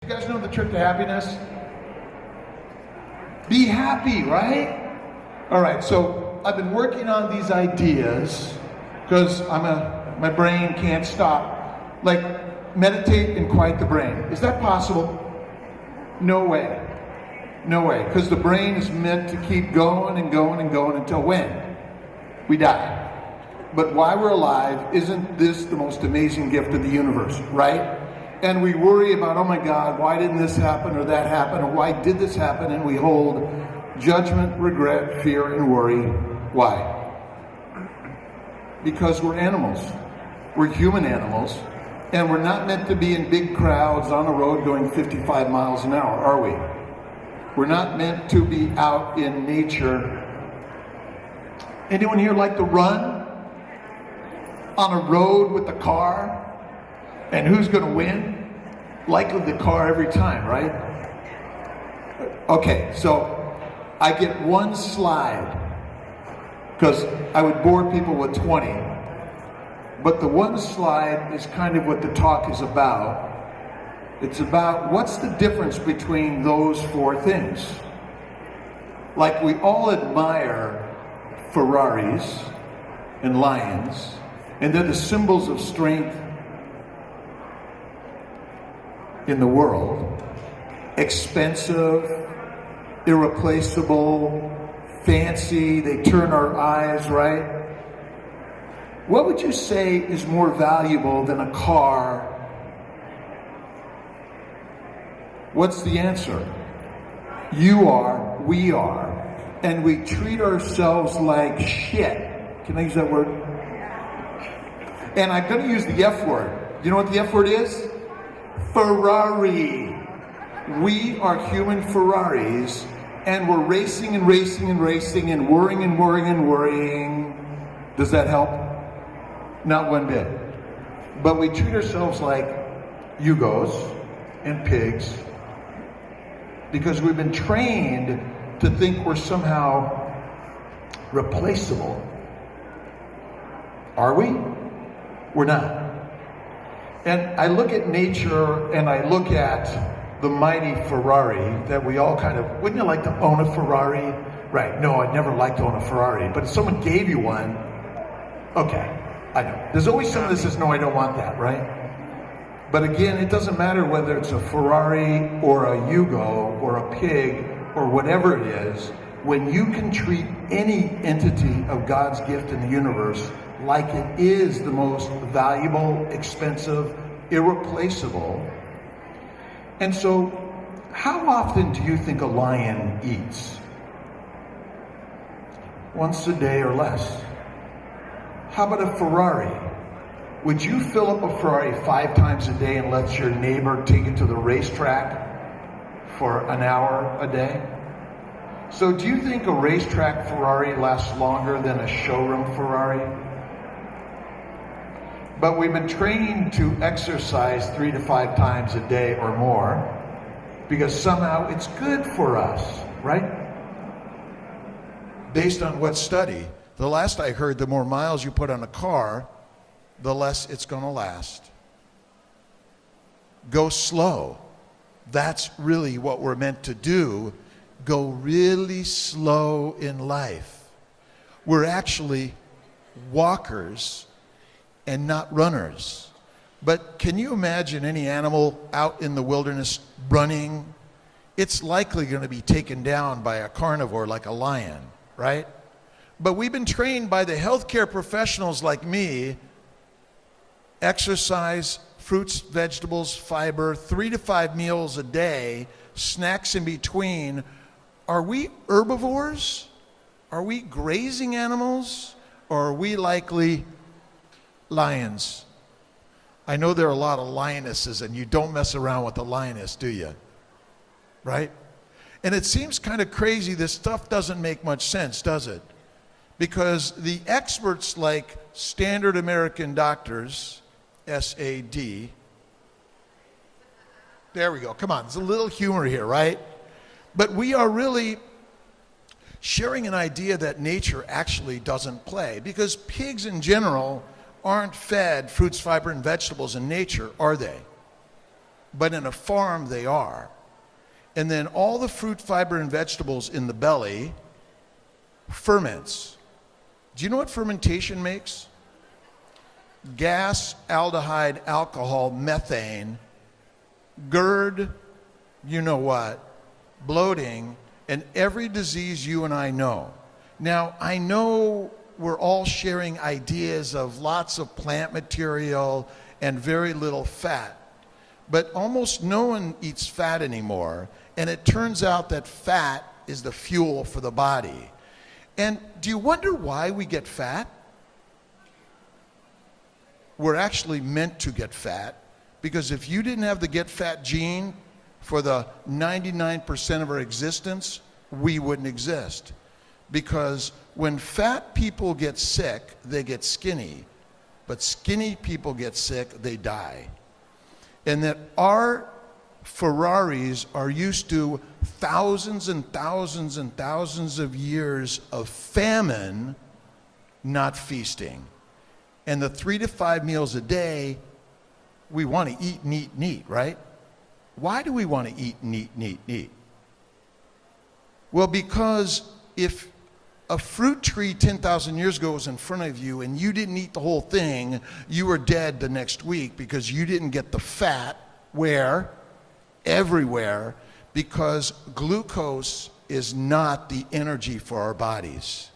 You guys know the trick to happiness? Be happy, right? All right, so I've been working on these ideas because my brain can't stop. Like, meditate and quiet the brain. Is that possible? No way. No way, because the brain is meant to keep going and going and going until when? We die. But while we're alive, isn't this the most amazing gift of the universe, right? And we worry about, oh my God, why didn't this happen or that happen, or why did this happen? And we hold judgment, regret, fear, and worry. Why? Because we're animals. We're human animals. And we're not meant to be in big crowds on a road going 55 miles an hour, are we? We're not meant to be out in nature. Anyone here like to run on a road with the car? And who's going to win? Likely the car every time, right? Okay, so I get one slide because I would bore people with 20. But the one slide is kind of what the talk is about. It's about what's the difference between those four things. Like, we all admire Ferraris and lions, and they're the symbols of strength in the world. Expensive, irreplaceable, fancy, they turn our eyes, right? What would you say is more valuable than a car? What's the answer? You are, we are, and we treat ourselves like shit. Can I use that word? And I'm going to use the F word. You know what the F word is? Ferrari. We are human Ferraris, and we're racing and racing and racing and worrying and worrying and worrying. Does that help? Not one bit. But we treat ourselves like Yugos and pigs because we've been trained to think we're somehow replaceable. Are we? We're not. And I look at nature and I look at the mighty Ferrari that we all kind of, wouldn't you like to own a Ferrari? Right, no, I'd never like to own a Ferrari, but if someone gave you one, okay, I know. There's always someone that says, no, I don't want that, right? But again, it doesn't matter whether it's a Ferrari or a Yugo or a pig or whatever it is, when you can treat any entity of God's gift in the universe like it is the most valuable, expensive, irreplaceable. And so, how often do you think a lion eats? Once a day or less. How about a Ferrari? Would you fill up a Ferrari 5 times a day and let your neighbor take it to the racetrack for an hour a day? So do you think a racetrack Ferrari lasts longer than a showroom Ferrari? But we've been trained to exercise 3 to 5 times a day or more because somehow it's good for us, right? Based on what study? The last I heard, the more miles you put on a car, the less it's going to last. Go slow. That's really what we're meant to do. Go really slow in life. We're actually walkers and not runners. But can you imagine any animal out in the wilderness running? It's likely going to be taken down by a carnivore like a lion, right? But we've been trained by the healthcare professionals like me, exercise, fruits, vegetables, fiber, 3 to 5 meals a day, snacks in between. Are we herbivores? Are we grazing animals? Or are we likely lions? I know there are a lot of lionesses, and you don't mess around with a lioness, do you? Right? And it seems kind of crazy. This stuff doesn't make much sense, does it? Because the experts like Standard American Doctors, SAD, there we go, come on, there's a little humor here, right? But we are really sharing an idea that nature actually doesn't play, because pigs in general aren't fed fruits, fiber, and vegetables in nature, are they? but in a farm they are. And then all the fruit, fiber, and vegetables in the belly ferments. Do you know what fermentation makes? Gas, aldehyde, alcohol, methane, GERD, you know what, bloating, and every disease you and I know. Now, I know we're all sharing ideas of lots of plant material and very little fat, but almost no one eats fat anymore, and it turns out that fat is the fuel for the body. And do you wonder why we get fat? We're actually meant to get fat, because if you didn't have the get fat gene for the 99% of our existence, we wouldn't exist. Because when fat people get sick, they get skinny, but skinny people get sick, they die. And that our Ferraris are used to thousands and thousands and thousands of years of famine, not feasting. And the 3 to 5 meals a day, we want to eat and eat and eat, right? Why do we want to eat and eat and eat and eat? Well, because if a fruit tree 10,000 years ago was in front of you and you didn't eat the whole thing, you were dead the next week because you didn't get the fat. Where? Everywhere. Because glucose is not the energy for our bodies.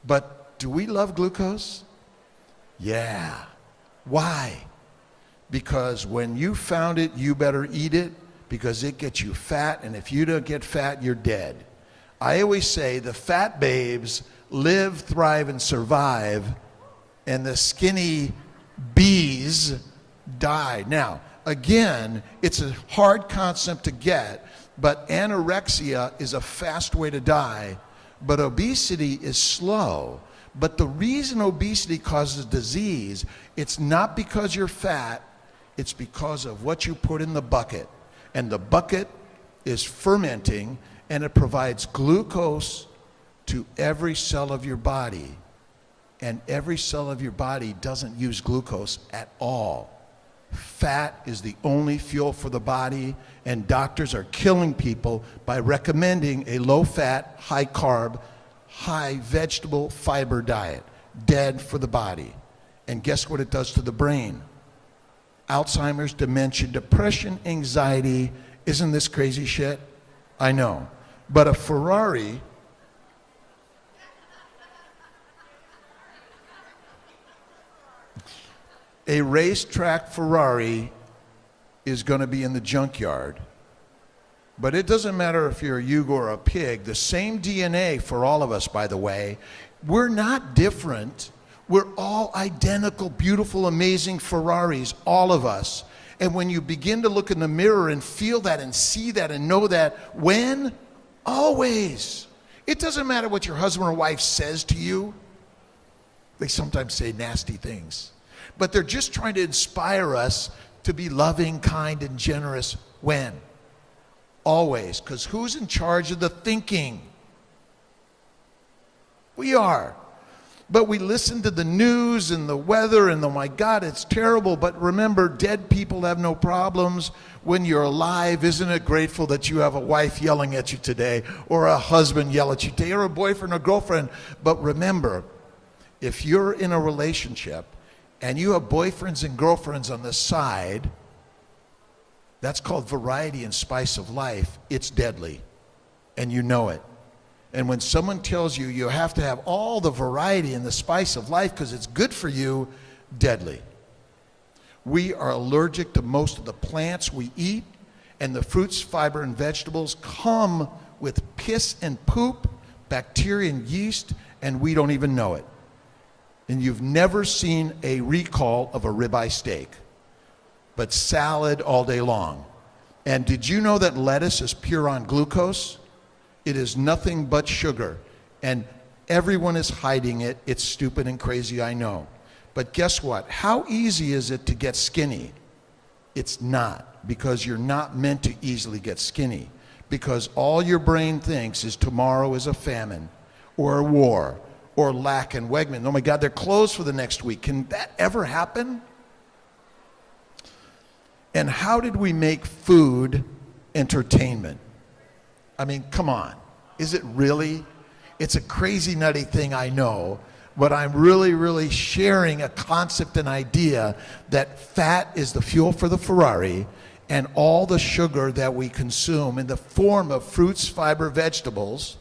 But do we love glucose? Yeah. Why? Because when you found it, you better eat it, because it gets you fat, and if you don't get fat, you're dead. I always say the fat babes live, thrive, and survive, and the skinny bees die. Now, again, it's a hard concept to get, but anorexia is a fast way to die, but obesity is slow. But the reason obesity causes disease, it's not because you're fat, it's because of what you put in the bucket. And the bucket is fermenting, and it provides glucose to every cell of your body. And every cell of your body doesn't use glucose at all. Fat is the only fuel for the body, and doctors are killing people by recommending a low-fat, high-carb, high vegetable fiber diet. Dead for the body. And guess what it does to the brain? Alzheimer's, dementia, depression, anxiety. Isn't this crazy shit? I know. But a Ferrari a racetrack Ferrari is going to be in the junkyard. But it doesn't matter if you're a Yugo or a pig. The same DNA for all of us, by the way. We're not different. We're all identical, beautiful, amazing Ferraris, all of us. And when you begin to look in the mirror and feel that and see that and know that, when? Always. It doesn't matter what your husband or wife says to you. They sometimes say nasty things. But they're just trying to inspire us to be loving, kind, and generous. When? Always. Because who's in charge of the thinking? We are. But we listen to the news and the weather and oh my God, it's terrible. But remember, dead people have no problems. When you're alive, isn't it grateful that you have a wife yelling at you today, or a husband yell at you today, or a boyfriend or girlfriend? But remember, if you're in a relationship and you have boyfriends and girlfriends on the side, that's called variety and spice of life. It's deadly, and you know it. And when someone tells you you have to have all the variety and the spice of life because it's good for you, deadly. We are allergic to most of the plants we eat, and the fruits, fiber, and vegetables come with piss and poop, bacteria and yeast, and we don't even know it. And you've never seen a recall of a ribeye steak, but salad all day long. And did you know that lettuce is pure on glucose? It is nothing but sugar, and everyone is hiding it. It's stupid and crazy, I know. But guess what? How easy is it to get skinny? It's not, because you're not meant to easily get skinny, because all your brain thinks is tomorrow is a famine or a war or lack and Wegman. Oh my God, they're closed for the next week. Can that ever happen? And how did we make food entertainment? I mean, come on. Is it really? It's a crazy, nutty thing, I know, but I'm really, really sharing a concept and idea that fat is the fuel for the Ferrari, and all the sugar that we consume in the form of fruits, fiber, vegetables,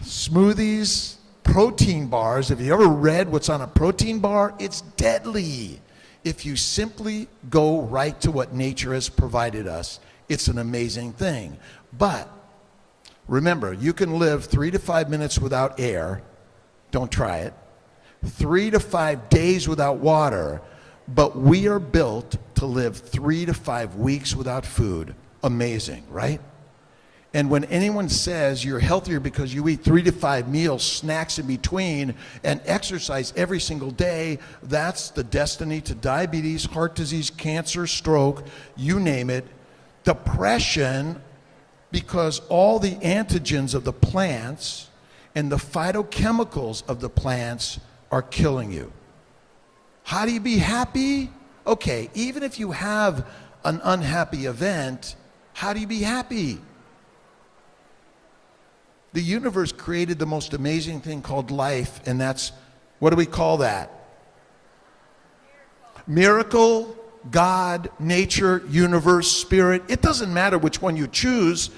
smoothies, protein bars. Have you ever read what's on a protein bar? It's deadly. If you simply go right to what nature has provided us, it's an amazing thing. But remember, you can live 3 to 5 minutes without air. Don't try it. 3 to 5 days without water. But we are built to live 3 to 5 weeks without food. Amazing, right? And when anyone says you're healthier because you eat 3 to 5 meals, snacks in between, and exercise every single day, that's the destiny to diabetes, heart disease, cancer, stroke, you name it, depression, because all the antigens of the plants and the phytochemicals of the plants are killing you. How do you be happy? Okay, even if you have an unhappy event, how do you be happy? The universe created the most amazing thing called life, and that's, what do we call that? Miracle, God, nature, universe, spirit. It doesn't matter which one you choose,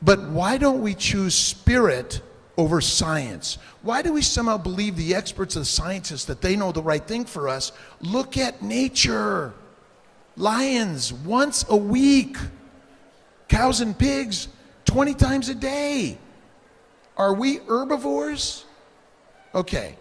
but why don't we choose spirit over science? Why do we somehow believe the experts and scientists that they know the right thing for us? Look at nature. Lions once a week. Cows and pigs 20 times a day. Are we herbivores? Okay,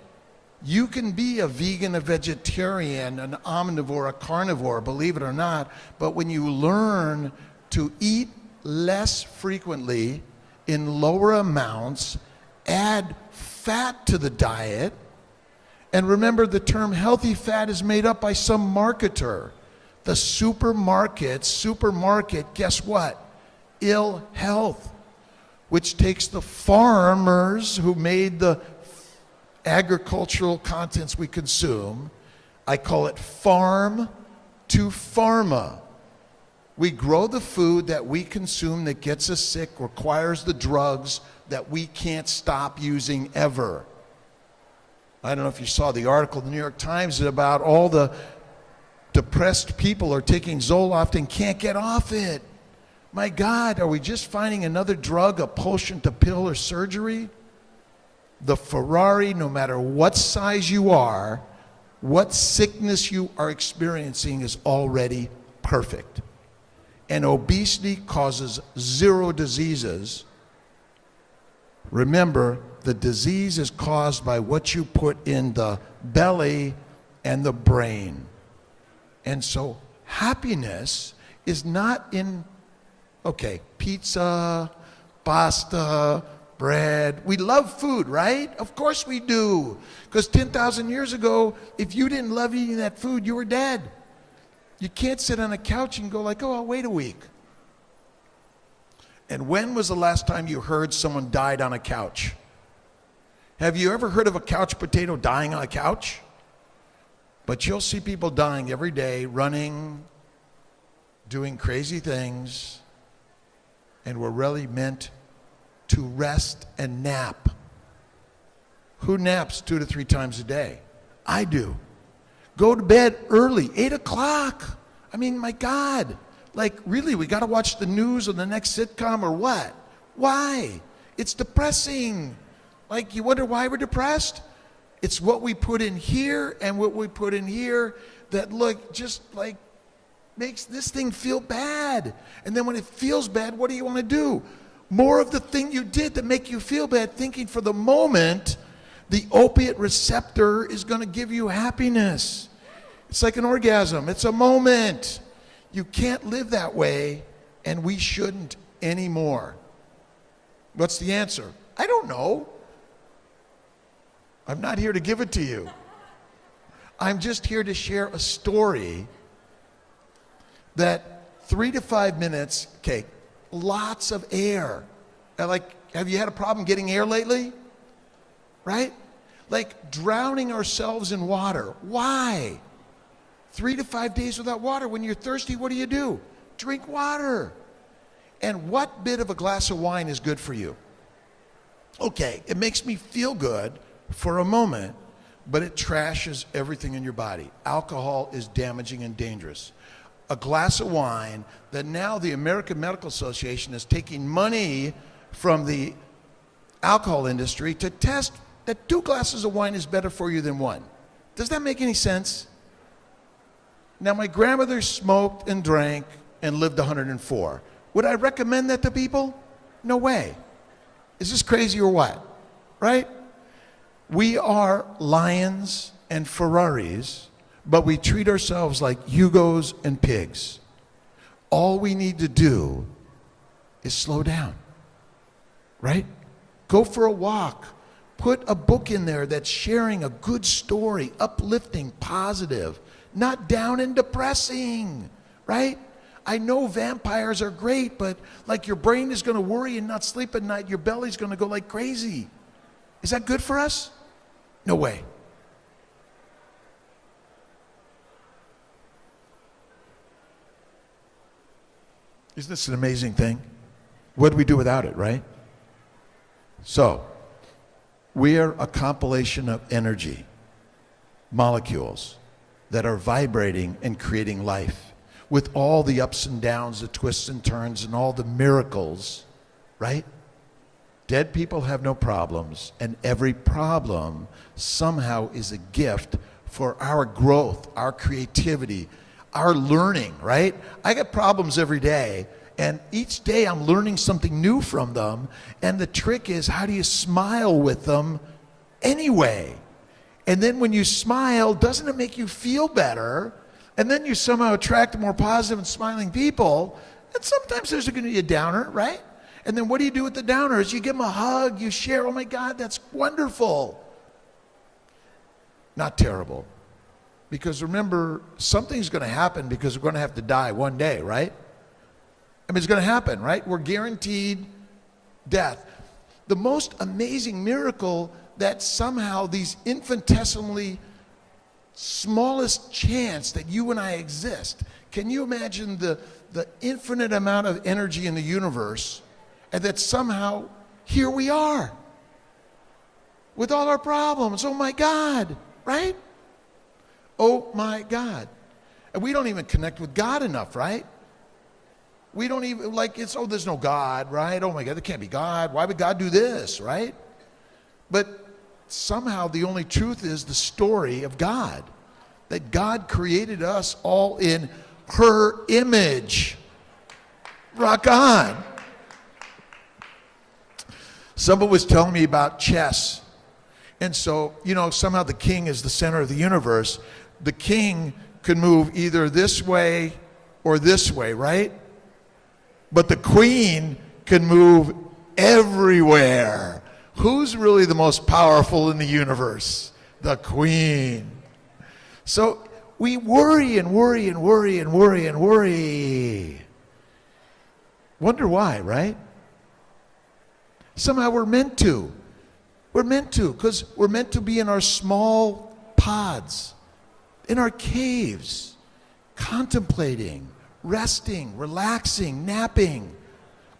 you can be a vegan, a vegetarian, an omnivore, a carnivore, believe it or not, but when you learn to eat less frequently in lower amounts, add fat to the diet, and remember the term healthy fat is made up by some marketer. The supermarket, guess what? Ill health, which takes the farmers who made the agricultural contents we consume. I call it farm to pharma. We grow the food that we consume that gets us sick, requires the drugs that we can't stop using ever. I don't know if you saw the article in the New York Times about all the depressed people are taking Zoloft and can't get off it. My God, are we just finding another drug, a potion to pill or surgery? The Ferrari, no matter what size you are, what sickness you are experiencing, is already perfect. And obesity causes 0 diseases. Remember, the disease is caused by what you put in the belly and the brain. And so happiness is not in, okay, pizza, pasta, bread. We love food, right? Of course we do. Because 10,000 years ago, if you didn't love eating that food, you were dead. You can't sit on a couch and go like, oh, I'll wait a week. And when was the last time you heard someone died on a couch? Have you ever heard of a couch potato dying on a couch? But you'll see people dying every day, running, doing crazy things, and we're really meant to rest and nap. Who naps 2 to 3 times a day? I do. Go to bed early, 8 o'clock. I mean, my God. Like, really, we got to watch the news or the next sitcom or what? Why? It's depressing. Like, you wonder why we're depressed? It's what we put in here and what we put in here that, look, just like makes this thing feel bad. And then when it feels bad, what do you want to do? More of the thing you did that make you feel bad, thinking for the moment the opiate receptor is going to give you happiness. It's like an orgasm. It's a moment. You can't live that way, and we shouldn't anymore. What's the answer? I don't know. I'm not here to give it to you. I'm just here to share a story that 3 to 5 minutes, okay, lots of air. Like, have you had a problem getting air lately? Right? Like drowning ourselves in water. Why? 3 to 5 days without water. When you're thirsty, what do? Drink water. And what bit of a glass of wine is good for you? Okay, it makes me feel good for a moment, but it trashes everything in your body. Alcohol is damaging and dangerous. A glass of wine that now the American Medical Association is taking money from the alcohol industry to test that 2 glasses of wine is better for you than 1. Does that make any sense? Now, my grandmother smoked and drank and lived 104. Would I recommend that to people? No way. Is this crazy or what? Right? We are lions and Ferraris, but we treat ourselves like Hugos and pigs. All we need to do is slow down. Right? Go for a walk. Put a book in there that's sharing a good story, uplifting, positive, not down and depressing, right? I know vampires are great, but like your brain is going to worry and not sleep at night, your belly's going to go like crazy. Is that good for us? No way. Isn't this an amazing thing? What do we do without it, right? So, we are a compilation of energy, molecules that are vibrating and creating life with all the ups and downs, the twists and turns, and all the miracles, right? Dead people have no problems, and every problem somehow is a gift for our growth, our creativity, our learning, right? I get problems every day, and each day I'm learning something new from them, and the trick is, how do you smile with them anyway? And then when you smile, doesn't it make you feel better? And then you somehow attract more positive and smiling people, and sometimes there's going to be a downer, right? And then what do you do with the downers? You give them a hug, you share, oh my God, that's wonderful. Not terrible. Because remember, something's going to happen because we're going to have to die one day, right? I mean, it's going to happen, right? We're guaranteed death. The most amazing miracle that somehow these infinitesimally smallest chance that you and I exist. Can you imagine the infinite amount of energy in the universe, and that somehow here we are with all our problems? Oh my God, right? Oh my God. And we don't even connect with God enough, right? We don't even, like, it's, oh, there's no God, right? Oh my God, there can't be God. Why would God do this, right? But somehow the only truth is the story of God. That God created us all in her image. Rock on. Someone was telling me about chess. And so, you know, somehow the king is the center of the universe. The king can move either this way or this way, right? But the queen can move everywhere. Who's really the most powerful in the universe? The queen. So we worry and worry and worry and worry and worry. Wonder why, right? Somehow we're meant to. We're meant to, because we're meant to be in our small pods, in our caves, contemplating, resting, relaxing, napping.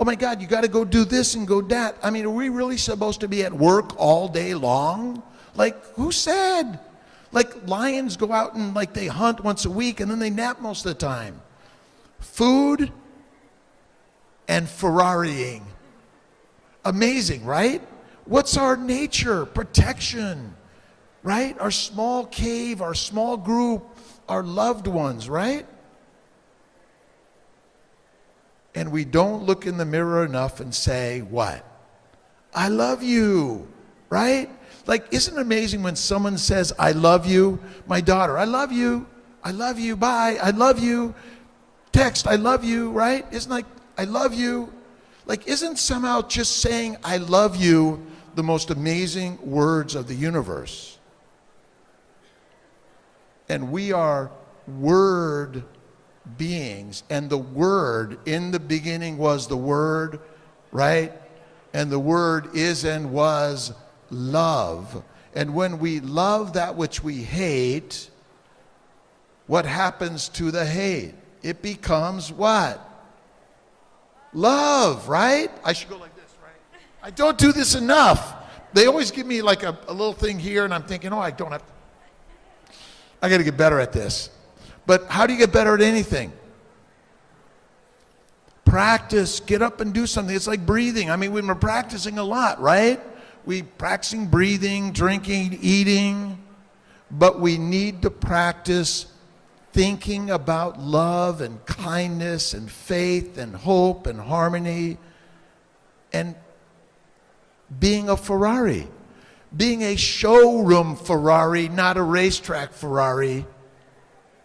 Oh my God, you got to go do this and go that. I mean, are we really supposed to be at work all day long? Like, who said? Like, lions go out and like they hunt once a week and then they nap most of the time. Food and Ferrarying. Amazing, right? What's our nature? Protection, right? Our small cave, our small group, our loved ones, right? And we don't look in the mirror enough and say, what? I love you, right? Like, isn't it amazing when someone says, I love you? My daughter, I love you, bye, I love you. Text, I love you, right? Isn't like, I love you. Like, isn't somehow just saying, I love you, the most amazing words of the universe? And we are word beings, and the Word, in the beginning was the Word, right? And the Word is and was love. And when we love that which we hate, what happens to the hate? It becomes what? Love, right? I should go like this, right? I don't do this enough. They always give me like a little thing here, and I'm thinking, oh, I don't have to. I got to get better at this. But how do you get better at anything? Practice, get up and do something. It's like breathing. I mean, we've been practicing a lot, right? We practicing breathing, drinking, eating, but we need to practice thinking about love and kindness and faith and hope and harmony and being a Ferrari, being a showroom Ferrari, not a racetrack Ferrari.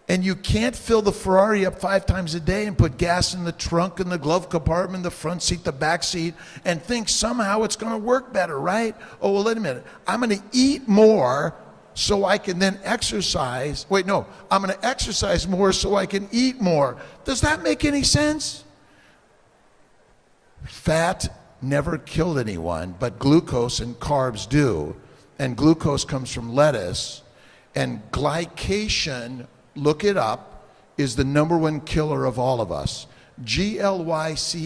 And you can't fill the Ferrari up 5 times a day and put gas in the trunk, in the glove compartment, the front seat, the back seat, and think somehow it's going to work better, right? Oh, well, wait a minute. I'm going to eat more so I can then exercise. Wait, no. I'm going to exercise more so I can eat more. Does that make any sense? Fat never killed anyone, but glucose and carbs do. And glucose comes from lettuce. And glycation, look it up, is the number 1 killer of all of us. Glycation.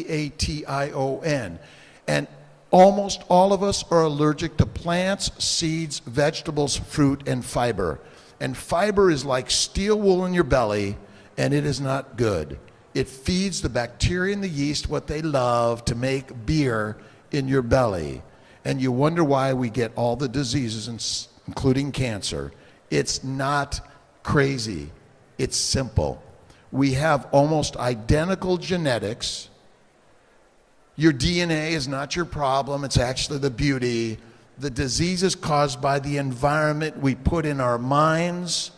And almost all of us are allergic to plants, seeds, vegetables, fruit, and fiber. And fiber is like steel wool in your belly, and it is not good. It feeds the bacteria and the yeast what they love to make beer in your belly. And you wonder why we get all the diseases, including cancer. It's not crazy. It's simple. We have almost identical genetics. Your DNA is not your problem. It's actually the beauty. The disease is caused by the environment we put in our minds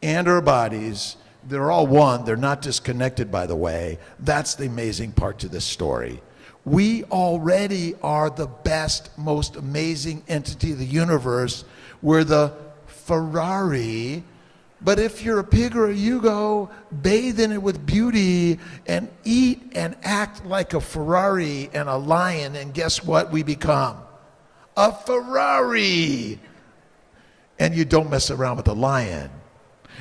and our bodies. They're all one. They're not disconnected, by the way. That's the amazing part to this story. We already are the best, most amazing entity of the universe. We're the Ferrari. But if you're a pig or a Yugo, bathe in it with beauty and eat and act like a Ferrari and a lion, and guess what we become? A Ferrari. And you don't mess around with a lion.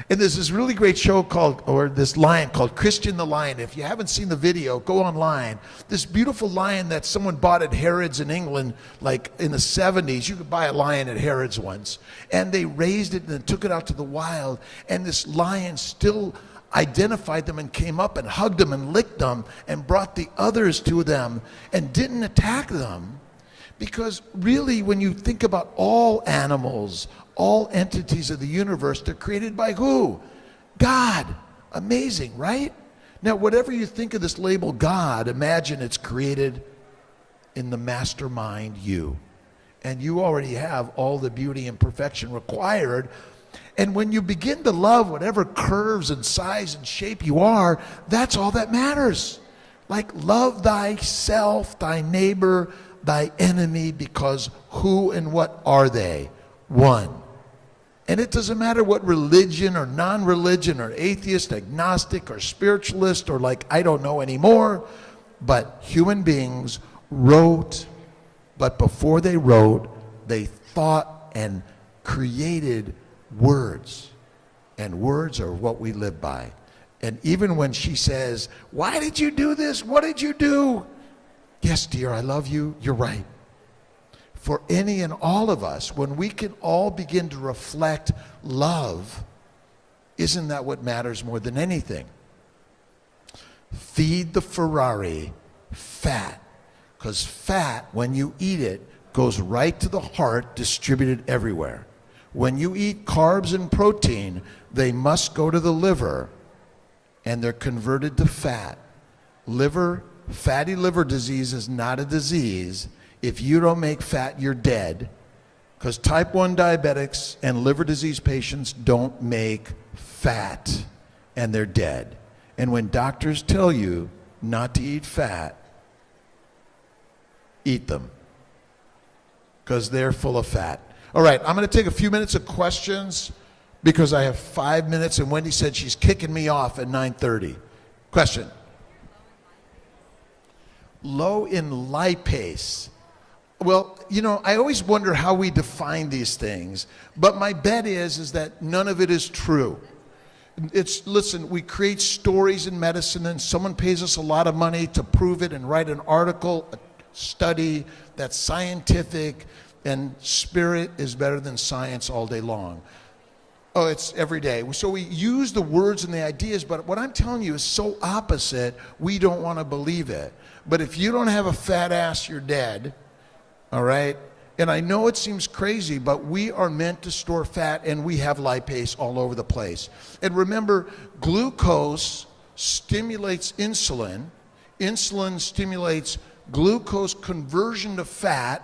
And there's this really great show called, or this lion called Christian the Lion. If you haven't seen the video, go online. This beautiful lion that someone bought at Harrods in England, like in the 70s. You could buy a lion at Harrods once. And they raised it and then took it out to the wild. And this lion still identified them and came up and hugged them and licked them and brought the others to them and didn't attack them. Because really, when you think about all animals, all entities of the universe, they're created by who? God. Amazing, right? Now, whatever you think of this label God, imagine it's created in the mastermind you. And you already have all the beauty and perfection required. And when you begin to love whatever curves and size and shape you are, that's all that matters. Like, love thyself, thy neighbor, thy enemy, because who and what are they? One. And it doesn't matter what religion or non-religion or atheist, agnostic or spiritualist or like I don't know anymore, but human beings wrote, but before they wrote, they thought and created words. And words are what we live by. And even when she says, why did you do this? What did you do? Yes, dear, I love you. You're right. For any and all of us, when we can all begin to reflect love, isn't that what matters more than anything? Feed the Ferrari fat, because fat, when you eat it, goes right to the heart, distributed everywhere. When you eat carbs and protein, they must go to the liver, and they're converted to fat. Fatty liver disease is not a disease. If you don't make fat, you're dead. Because type 1 diabetics and liver disease patients don't make fat, and they're dead. And when doctors tell you not to eat fat, eat them, because they're full of fat. All right, I'm going to take a few minutes of questions because I have 5 minutes, and Wendy said she's kicking me off at 9:30. Question. Low in lipase. Well, you know, I always wonder how we define these things, but my bet is that none of it is true. Listen, we create stories in medicine and someone pays us a lot of money to prove it and write an article, a study that's scientific, and spirit is better than science all day long. Oh, it's every day. So we use the words and the ideas, but what I'm telling you is so opposite, we don't want to believe it. But if you don't have a fat ass, you're dead, all right? And I know it seems crazy, but we are meant to store fat, and we have lipase all over the place. And remember, glucose stimulates insulin. Insulin stimulates glucose conversion to fat.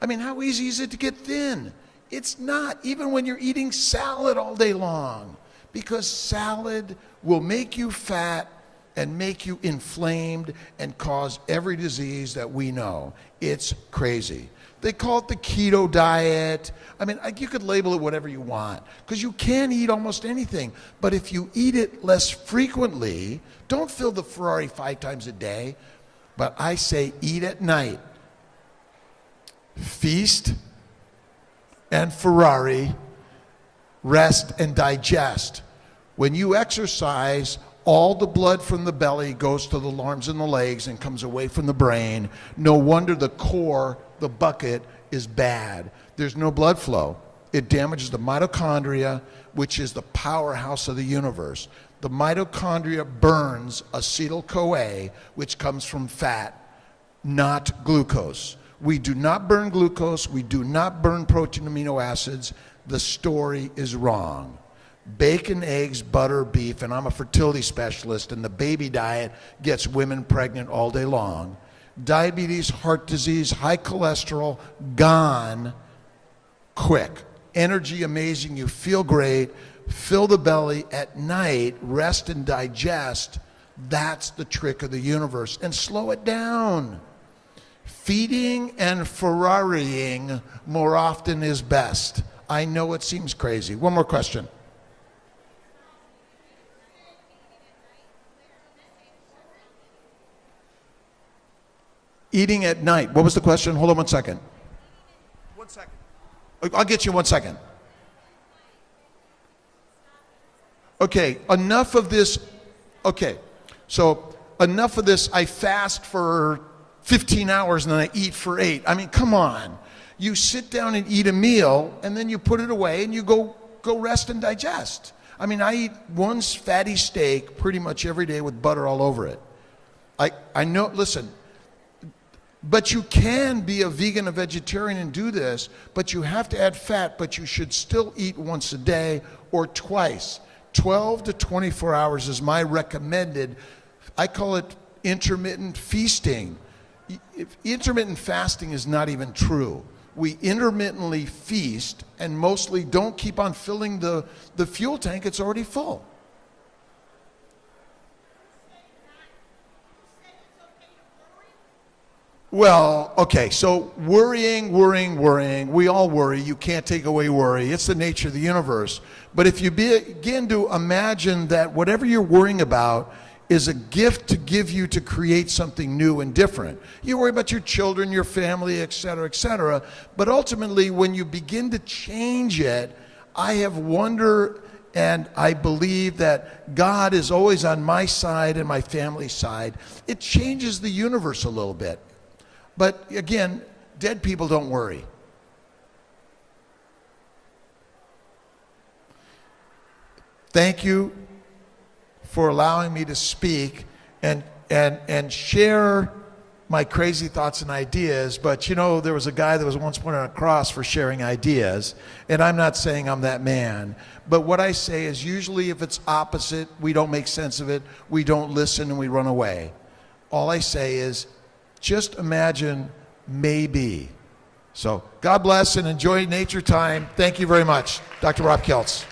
I mean, how easy is it to get thin? It's not, even when you're eating salad all day long, because salad will make you fat and make you inflamed and cause every disease that we know. It's crazy. They call it the keto diet. I mean, you could label it whatever you want, because you can eat almost anything. But if you eat it less frequently, don't fill the Ferrari 5 times a day, but I say eat at night. Feast and Ferrari, rest and digest. When you exercise, all the blood from the belly goes to the arms and the legs and comes away from the brain. No wonder the core, the bucket, is bad. There's no blood flow. It damages the mitochondria, which is the powerhouse of the universe. The mitochondria burns acetyl-CoA, which comes from fat, not glucose. We do not burn glucose. We do not burn protein amino acids. The story is wrong. Bacon, eggs, butter, beef, and I'm a fertility specialist, and the baby diet gets women pregnant all day long. Diabetes, heart disease, high cholesterol, gone quick. Energy amazing, you feel great, fill the belly at night, rest and digest. That's the trick of the universe. And slow it down. Feeding and Ferrariing more often is best. I know it seems crazy. One more question. Eating at night. What was the question? Hold on 1 second. 1 second. I'll get you 1 second. Okay, enough of this. Okay, so enough of this. I fast for 15 hours and then I eat for 8. I mean, come on. You sit down and eat a meal and then you put it away and you go rest and digest. I mean, I eat one fatty steak pretty much every day with butter all over it. I know, listen, but you can be a vegan, a vegetarian and do this, but you have to add fat, but you should still eat once a day or twice. 12 to 24 hours is my recommended, I call it intermittent feasting. Intermittent fasting is not even true. We intermittently feast and mostly don't keep on filling the fuel tank, it's already full. Well, okay, so worrying. We all worry. You can't take away worry. It's the nature of the universe. But if you begin to imagine that whatever you're worrying about is a gift to give you to create something new and different. You worry about your children, your family, et cetera, but ultimately when you begin to change it, I have wonder and I believe that God is always on my side and my family's side. It changes the universe a little bit. But again, dead people don't worry. Thank you for allowing me to speak and share my crazy thoughts and ideas. But you know, there was a guy that was once put on a cross for sharing ideas, and I'm not saying I'm that man. But what I say is usually if it's opposite, we don't make sense of it, we don't listen, and we run away. All I say is just imagine maybe. So God bless and enjoy Natur-Tyme. Thank you very much. Dr. Rob Kiltz.